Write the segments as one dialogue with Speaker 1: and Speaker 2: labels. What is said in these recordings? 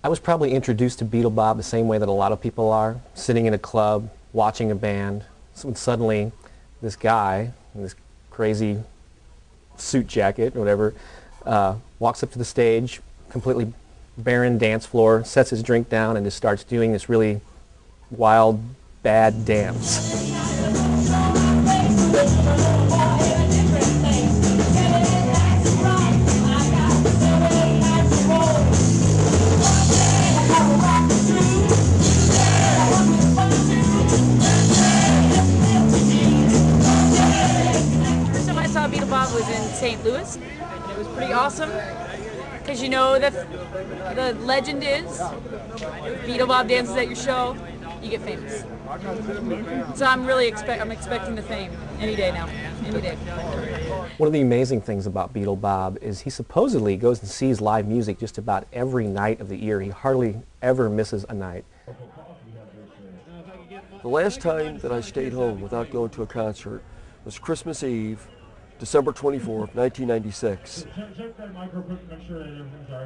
Speaker 1: I was probably introduced to Beatle Bob the same way that a lot of people are, sitting in a club, watching a band. So when suddenly this guy in this crazy suit jacket or whatever walks up to the stage, completely barren dance floor, sets his drink down and just starts doing this really wild, bad dance.
Speaker 2: Beatle Bob was in St. Louis, and it was pretty awesome because you know that the legend is Beatle Bob dances at your show, you get famous. So I'm expecting the fame any day now, any day.
Speaker 1: One of the amazing things about Beatle Bob is he supposedly goes and sees live music just about every night of the year. He hardly ever misses a night.
Speaker 3: The last time that I stayed home without going to a concert was Christmas Eve, December 24th, 1996.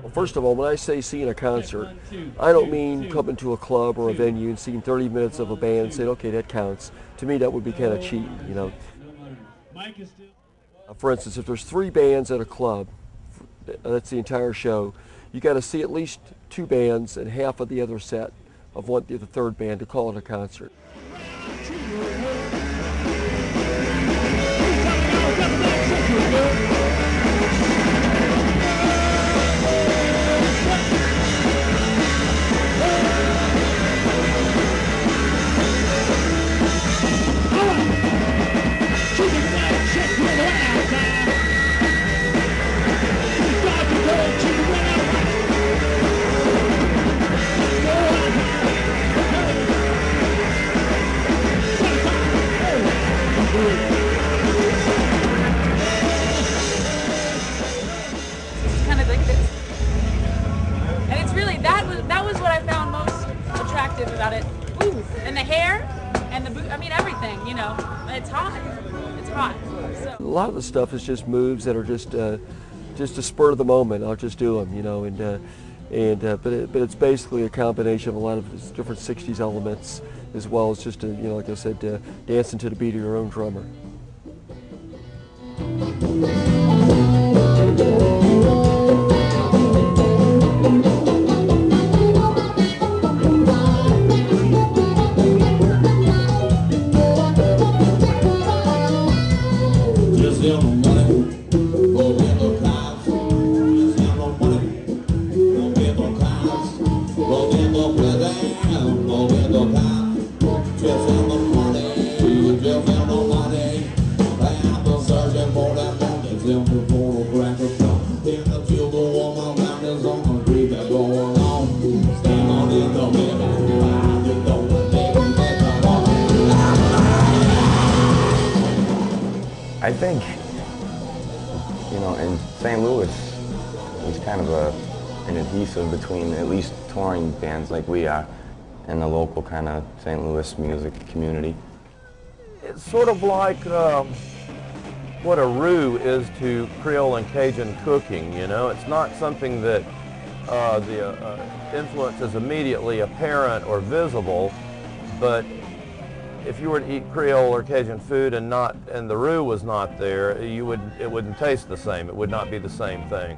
Speaker 3: Well, first of all, when I say seeing a concert, I don't mean coming to a club or a venue and seeing 30 minutes of a band and saying, okay, that counts. To me, that would be kind of cheating, you know. For instance, if there's 3 bands at a club, that's the entire show, you got to see at least 2 bands and half of the other set of the third band to call it a concert.
Speaker 2: Kind of like this, and it's really that was what I found most attractive about it. Ooh, and the hair, and the boot. I mean everything. You know, it's hot. It's hot. So.
Speaker 3: A lot of the stuff is just moves that are just a spur of the moment. I'll just do them, you know, but it's basically a combination of a lot of different '60s elements, as well as just you know, like I said, dancing to the beat of your own drummer.
Speaker 4: I think, you know, in St. Louis, there's kind of an adhesive between at least touring bands like we are and the local kind of St. Louis music community.
Speaker 5: It's sort of like what a roux is to Creole and Cajun cooking, you know. It's not something that the influence is immediately apparent or visible, but if you were to eat Creole or Cajun food and the roux was not there, it wouldn't taste the same. It would not be the same thing.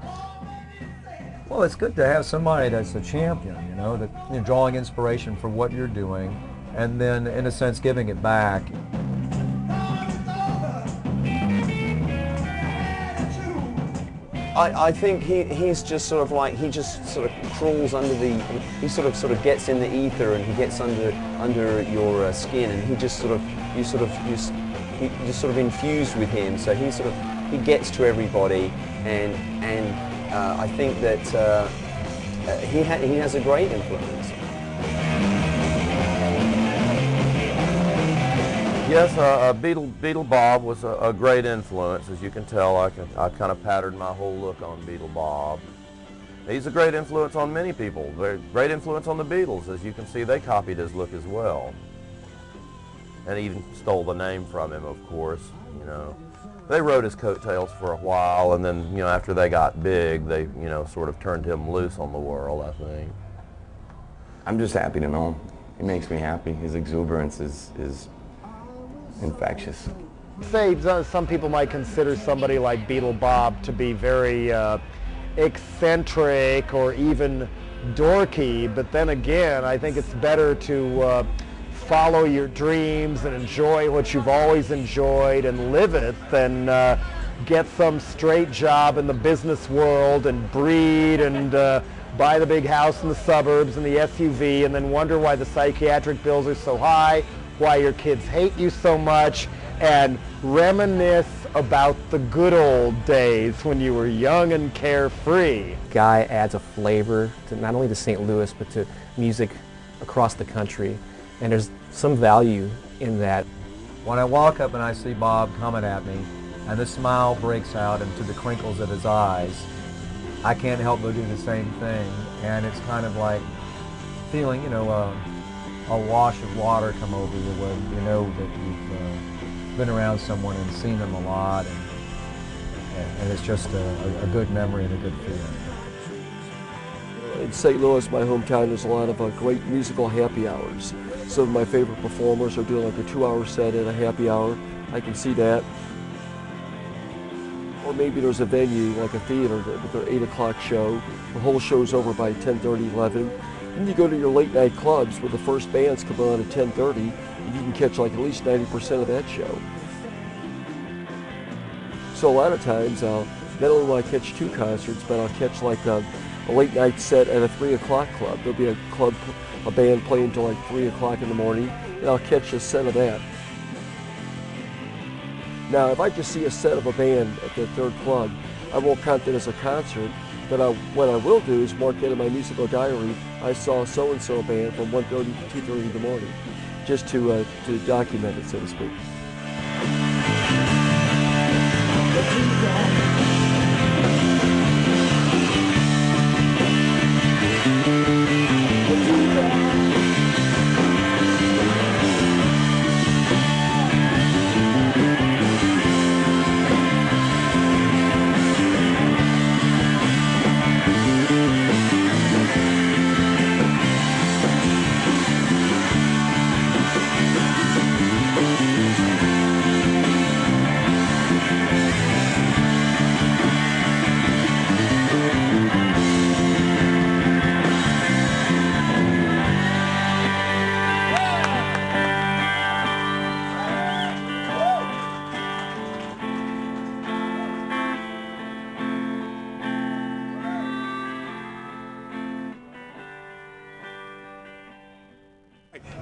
Speaker 6: Well, it's good to have somebody that's a champion, you know, that, you know, drawing inspiration for what you're doing, and then, in a sense, giving it back.
Speaker 7: I think he's just sort of like, he just sort of crawls under he sort of gets in the ether, and he gets under your skin, and you're just sort of infused with him. So he gets to everybody, and I think that he has a great influence.
Speaker 5: Yes, Beatle Bob was a great influence. As you can tell, I kind of patterned my whole look on Beatle Bob. He's a great influence on many people. Very great influence on the Beatles. As you can see, they copied his look as well. And even stole the name from him, of course, you know. They rode his coattails for a while, and then, you know, after they got big, they, you know, sort of turned him loose on the world, I think.
Speaker 4: I'm just happy to know him. He makes me happy. His exuberance is infectious.
Speaker 8: Say some people might consider somebody like Beatle Bob to be very eccentric or even dorky, but then again, I think it's better to follow your dreams and enjoy what you've always enjoyed and live it than get some straight job in the business world and breed and buy the big house in the suburbs and the SUV and then wonder why the psychiatric bills are so high, why your kids hate you so much, and reminisce about the good old days when you were young and carefree.
Speaker 1: Guy adds a flavor to not only to St. Louis, but to music across the country. And there's some value in that.
Speaker 6: When I walk up and I see Bob coming at me, and the smile breaks out into the crinkles of his eyes, I can't help but do the same thing. And it's kind of like feeling, you know, a wash of water come over you when you know that you've been around someone and seen them a lot, and it's just a good memory and a good feeling.
Speaker 3: In St. Louis, my hometown, there's a lot of great musical happy hours. Some of my favorite performers are doing like a 2-hour set at a happy hour. I can see that. Or maybe there's a venue like a theater with their 8 o'clock show. The whole show's over by 10:30, 11. Then you go to your late night clubs where the first bands come on at 10:30, and you can catch like at least 90% of that show. So a lot of times, not only will I catch 2 concerts, but I'll catch like a late night set at a 3 o'clock club. There'll be a band playing until like 3 o'clock in the morning, and I'll catch a set of that. Now, if I just see a set of a band at the 3rd club, I won't count that as a concert, but what I will do is mark that in my musical diary. I saw so-and-so band from 1:30 to 2:30 in the morning, just to document it, so to speak.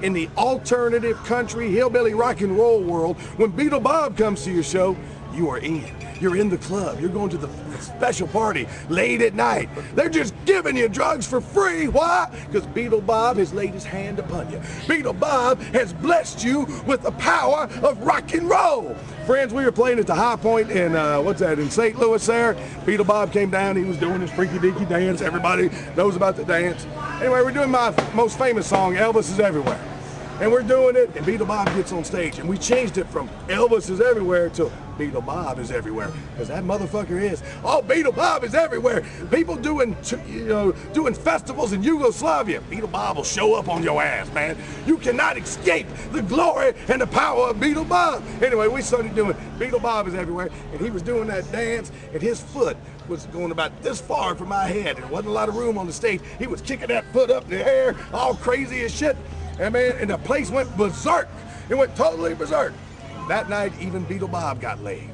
Speaker 9: In the alternative country, hillbilly rock and roll world, when Beatle Bob comes to your show, you are in. You're in the club. You're going to the special party late at night. They're just giving you drugs for free. Why? Because Beatle Bob has laid his hand upon you. Beatle Bob has blessed you with the power of rock and roll. Friends, we were playing at the High Point in, in St. Louis there. Beatle Bob came down. He was doing his freaky-deaky dance. Everybody knows about the dance. Anyway, we're doing my most famous song, Elvis is Everywhere. And we're doing it, and Beatle Bob gets on stage, and we changed it from Elvis is Everywhere to Beatle Bob is Everywhere, because that motherfucker is. Oh, Beatle Bob is everywhere. People doing festivals in Yugoslavia. Beatle Bob will show up on your ass, man. You cannot escape the glory and the power of Beatle Bob. Anyway, we started doing Beatle Bob is Everywhere, and he was doing that dance, and his foot was going about this far from my head. There wasn't a lot of room on the stage. He was kicking that foot up in the air, all crazy as shit. And man, and the place went berserk. It went totally berserk. That night, even Beatle Bob got laid.